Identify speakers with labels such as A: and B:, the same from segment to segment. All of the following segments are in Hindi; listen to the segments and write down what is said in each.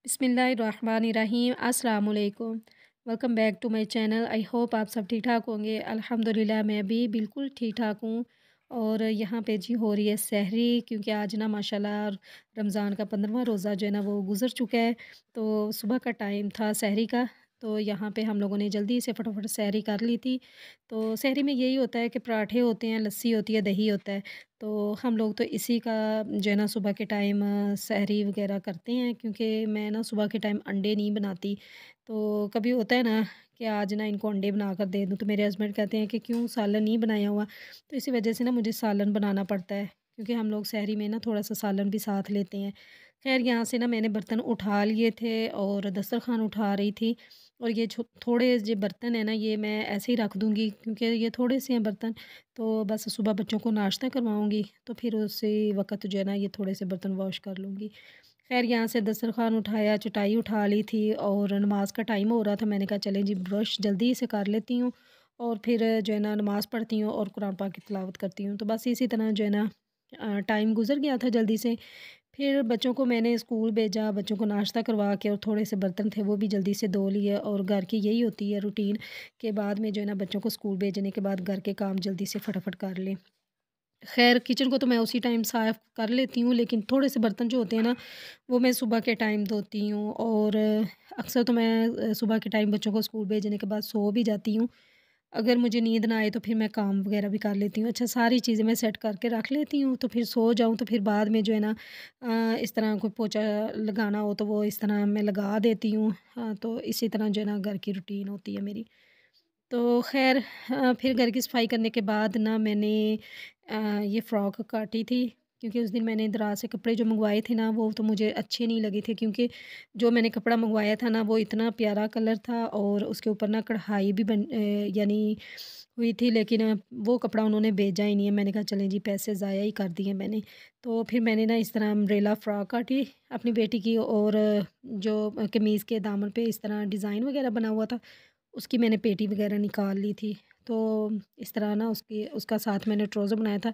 A: बिस्मिल्लाहिर्रहमानिर्रहीम अस्सलाम वालेकुम। Welcome back to my channel. I hope आप सब ठीक ठाक होंगे। अल्हम्दुलिल्लाह मैं भी बिल्कुल ठीक ठाक हूँ। और यहाँ पे जी हो रही है सहरी, क्योंकि आज ना माशाल्लाह रमज़ान का 15वां रोज़ा जो है ना वो गुज़र चुका है। तो सुबह का टाइम था सहरी का, तो यहाँ पे हम लोगों ने जल्दी से फटाफट सहरी कर ली थी। तो सहरी में यही होता है कि पराठे होते हैं, लस्सी होती है, दही होता है। तो हम लोग तो इसी का जो है ना सुबह के टाइम सहरी वगैरह करते हैं, क्योंकि मैं ना सुबह के टाइम अंडे नहीं बनाती। तो कभी होता है ना कि आज ना इनको अंडे बना कर दे दूँ, तो मेरे हस्बैंड कहते हैं कि क्यों सालन नहीं बनाया हुआ। तो इसी वजह से ना मुझे सालन बनाना पड़ता है, क्योंकि हम लोग सहरी में ना थोड़ा सा सालन भी साथ लेते हैं। खैर यहाँ से ना मैंने बर्तन उठा लिए थे और दस्तरखान उठा रही थी। और ये थोड़े जो बर्तन हैं ना ये मैं ऐसे ही रख दूँगी, क्योंकि ये थोड़े से हैं बर्तन। तो बस सुबह बच्चों को नाश्ता करवाऊँगी, तो फिर उसी वक़्त जो है ना ये थोड़े से बर्तन वॉश कर लूँगी। ख़ैर यहाँ से दस्तरख़्वान उठाया, चटाई उठा ली थी और नमाज़ का टाइम हो रहा था। मैंने कहा चलें जी ब्रश जल्दी से कर लेती हूँ और फिर जो है ना नमाज़ पढ़ती हूँ और कुरान पाक की तिलावत करती हूँ। तो बस इसी तरह जो है ना टाइम गुज़र गया था जल्दी से। फिर बच्चों को मैंने स्कूल भेजा, बच्चों को नाश्ता करवा के और थोड़े से बर्तन थे वो भी जल्दी से धो लिए। और घर की यही होती है रूटीन के बाद में जो है ना बच्चों को स्कूल भेजने के बाद घर के काम जल्दी से फटाफट कर लें। ख़ैर किचन को तो मैं उसी टाइम साफ़ कर लेती हूँ, लेकिन थोड़े से बर्तन जो होते हैं ना, वो मैं सुबह के टाइम धोती हूँ। और अक्सर तो मैं सुबह के टाइम बच्चों को स्कूल भेजने के बाद सो भी जाती हूँ। अगर मुझे नींद ना आए तो फिर मैं काम वग़ैरह भी कर लेती हूँ। अच्छा, सारी चीज़ें मैं सेट करके रख लेती हूँ, तो फिर सो जाऊँ तो फिर बाद में जो है ना इस तरह कोई पोछा लगाना हो तो वो इस तरह मैं लगा देती हूँ। तो इसी तरह जो है ना घर की रूटीन होती है मेरी। तो ख़ैर फिर घर की सफाई करने के बाद ना मैंने ये फ़्रॉक काटी थी, क्योंकि उस दिन मैंने दराज़ से कपड़े जो मँगवाए थे ना वो तो मुझे अच्छे नहीं लगे थे, क्योंकि जो मैंने कपड़ा मँगवाया था ना वो इतना प्यारा कलर था और उसके ऊपर ना कढ़ाई भी यानी हुई थी, लेकिन वो कपड़ा उन्होंने भेजा ही नहीं है। मैंने कहा चलें जी पैसे ज़ाया ही कर दिए मैंने। तो फिर मैंने ना इस तरह अम्ब्रेला फ़्रॉक काटी अपनी बेटी की, और जो कमीज़ के दामन पे इस तरह डिज़ाइन वग़ैरह बना हुआ था उसकी मैंने पेटी वग़ैरह निकाल ली थी। तो इस तरह ना उसका साथ मैंने ट्राउज़र बनाया था,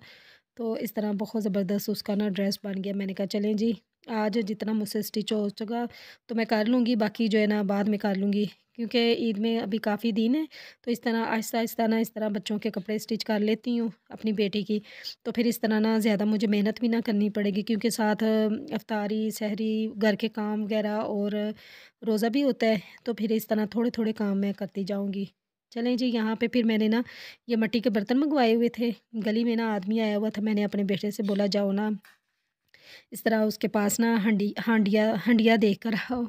A: तो इस तरह बहुत ज़बरदस्त उसका ना ड्रेस बन गया। मैंने कहा चलें जी, आज जितना मुझसे स्टिच हो सका तो मैं कर लूँगी, बाकी जो है ना बाद में कर लूँगी, क्योंकि ईद में अभी काफ़ी दिन है। तो इस तरह आहिस्ता-आहिस्ता ना इस तरह बच्चों के कपड़े स्टिच कर लेती हूँ अपनी बेटी की। तो फिर इस तरह ना ज़्यादा मुझे मेहनत भी ना करनी पड़ेगी, क्योंकि साथ इफ्तारी, सहरी, घर के काम वग़ैरह और रोज़ा भी होता है। तो फिर इस तरह थोड़े-थोड़े काम मैं करती जाऊँगी। चलें जी, यहाँ पे फिर मैंने ना ये मिट्टी के बर्तन मँगवाए हुए थे। गली में ना आदमी आया हुआ था, मैंने अपने बेटे से बोला जाओ ना इस तरह उसके पास ना हांडिया हांडिया देख कर आओ।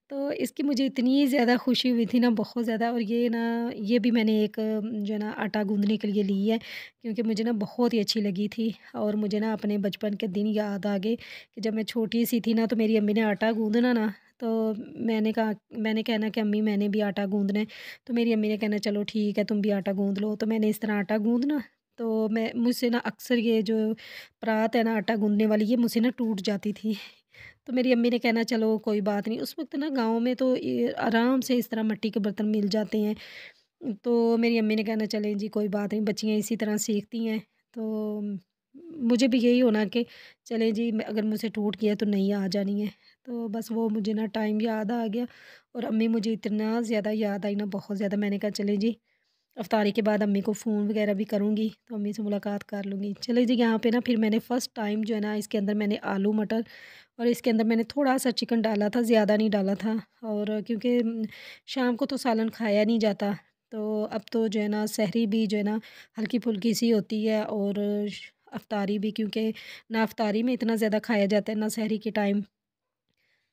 A: तो इसकी मुझे इतनी ज़्यादा खुशी हुई थी ना, बहुत ज़्यादा। और ये भी मैंने एक जो है ना आटा गूँदने के लिए ली है, क्योंकि मुझे ना बहुत ही अच्छी लगी थी। और मुझे ना अपने बचपन के दिन याद आ गए कि जब मैं छोटी-सी थी ना तो मेरी अम्मी ने आटा गूँदना ना, तो मैंने कहना कि अम्मी मैंने भी आटा गूँदना है। तो मेरी अम्मी ने कहना चलो ठीक है तुम भी आटा गूँद लो। तो मैंने इस तरह आटा गूँदना, तो मैं मुझसे ना अक्सर ये जो परात है ना आटा गूँदने वाली ये मुझसे ना टूट जाती थी। तो मेरी अम्मी ने कहना चलो कोई बात नहीं, उस वक़्त ना गाँव में तो ये आराम से इस तरह मिट्टी के बर्तन मिल जाते हैं। तो मेरी अम्मी ने कहना चलें जी कोई बात नहीं, बच्चियाँ इसी तरह सीखती हैं। तो मुझे भी यही होना कि चलें जी अगर मुझसे टूट गया तो नई आ जानी है। तो बस वो मुझे ना टाइम याद आ गया और अम्मी मुझे इतना ज़्यादा याद आई ना, बहुत ज़्यादा। मैंने कहा चलें जी इफ्तारी के बाद अम्मी को फ़ोन वगैरह भी करूँगी, तो अम्मी से मुलाकात कर लूँगी। चलिए जी, यहाँ पे ना फिर मैंने फ़र्स्ट टाइम जो है ना इसके अंदर मैंने आलू मटर और इसके अंदर मैंने थोड़ा-सा चिकन डाला था, ज़्यादा नहीं डाला था। और क्योंकि शाम को तो सालन खाया नहीं जाता, तो अब तो जो है ना सहरी भी जो है ना हल्की-फुल्की सी होती है, और इफ्तारी भी, क्योंकि ना इफ्तारी में इतना ज़्यादा खाया जाता है, ना सहरी के टाइम।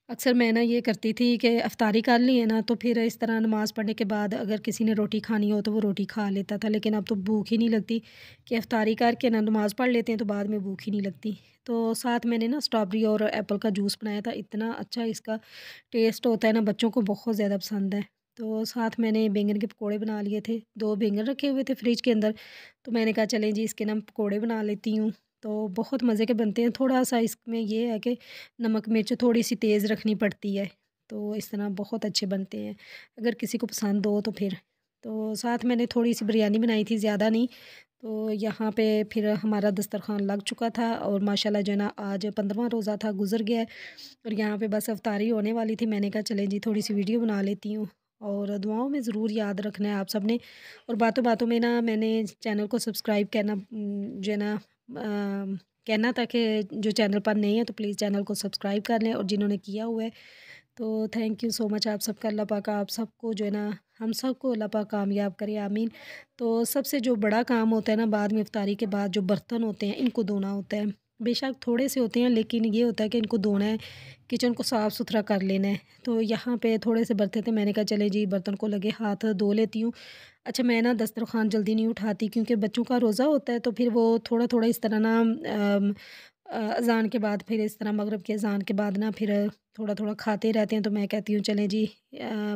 A: अक्सर मैं ना ये करती थी कि इफ्तारी कर ली है ना, तो फिर इस तरह नमाज़ पढ़ने के बाद अगर किसी ने रोटी खानी हो तो वो रोटी खा लेता था। लेकिन अब तो भूख ही नहीं लगती कि इफ्तारी करके ना नमाज़ पढ़ लेते हैं तो बाद में भूख ही नहीं लगती। तो साथ मैंने ना स्ट्रॉबेरी और एप्पल का जूस बनाया था, इतना अच्छा इसका टेस्ट होता है ना, बच्चों को बहुत ज़्यादा पसंद है। तो साथ मैंने बैंगन के पकौड़े बना लिए थे, 2 बैंगन रखे हुए थे फ्रिज के अंदर, तो मैंने कहा चलें जी इसके ना पकौड़े बना लेती हूँ। तो बहुत मज़े के बनते हैं, थोड़ा-सा इसमें ये है कि नमक मिर्च थोड़ी-सी तेज़ रखनी पड़ती है, तो इस तरह बहुत अच्छे बनते हैं, अगर किसी को पसंद हो तो फिर। तो साथ मैंने थोड़ी-सी बिरयानी बनाई थी, ज़्यादा नहीं। तो यहाँ पे फिर हमारा दस्तरख़्वान लग चुका था और माशाल्लाह जो है ना आज 15वां रोज़ा था, गुज़र गया है और यहाँ पे बस इफ्तारी होने वाली थी। मैंने कहा चलें जी थोड़ी-सी वीडियो बना लेती हूँ और दुआओं में ज़रूर याद रखना है आप सबने। और बातों-बातों में ना मैंने चैनल को सब्सक्राइब करना जो है ना कहना था कि जो चैनल पर नए हैं तो प्लीज़ चैनल को सब्सक्राइब कर लें और जिन्होंने किया हुआ है तो थैंक यू सो मच आप सबका। अल्लाह पाक आप सबको जो है ना हम सबको अल्लाह पाक कामयाब करे, आमीन। तो सबसे जो बड़ा काम होता है ना बाद में इफ्तारी के बाद जो बर्तन होते हैं इनको धोना होता है। बेशक थोड़े से होते हैं लेकिन ये होता है कि इनको धोना है, किचन को साफ़ सुथरा कर लेना है। तो यहाँ पे थोड़े से बर्तन थे, मैंने कहा चले जी बर्तन को लगे हाथ धो लेती हूँ। अच्छा मैं ना दस्तरख़्वान जल्दी नहीं उठाती क्योंकि बच्चों का रोज़ा होता है तो फिर वो थोड़ा-थोड़ा इस तरह ना अज़ान के बाद फिर इस तरह मगरिब के अज़ान के बाद ना फिर थोड़ा-थोड़ा खाते रहते हैं तो मैं कहती हूँ चलें जी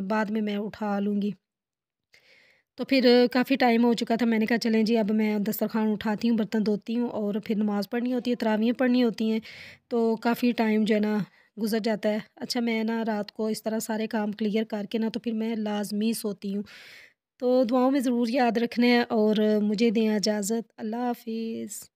A: बाद में मैं उठा लूँगी। तो फिर काफ़ी टाइम हो चुका था, मैंने कहा चलें जी अब मैं दस्तरख़्वान उठाती हूँ, बर्तन धोती हूँ और फिर नमाज़ पढ़नी होती है, तरावियाँ पढ़नी होती हैं, तो काफ़ी टाइम जो है ना गुज़र जाता है। अच्छा मैं ना रात को इस तरह सारे काम क्लियर करके ना तो फिर मैं लाज़मी सोती हूँ। तो दुआओं में ज़रूर याद रखना है और मुझे दें इजाज़त। अल्लाह हाफ़िज़।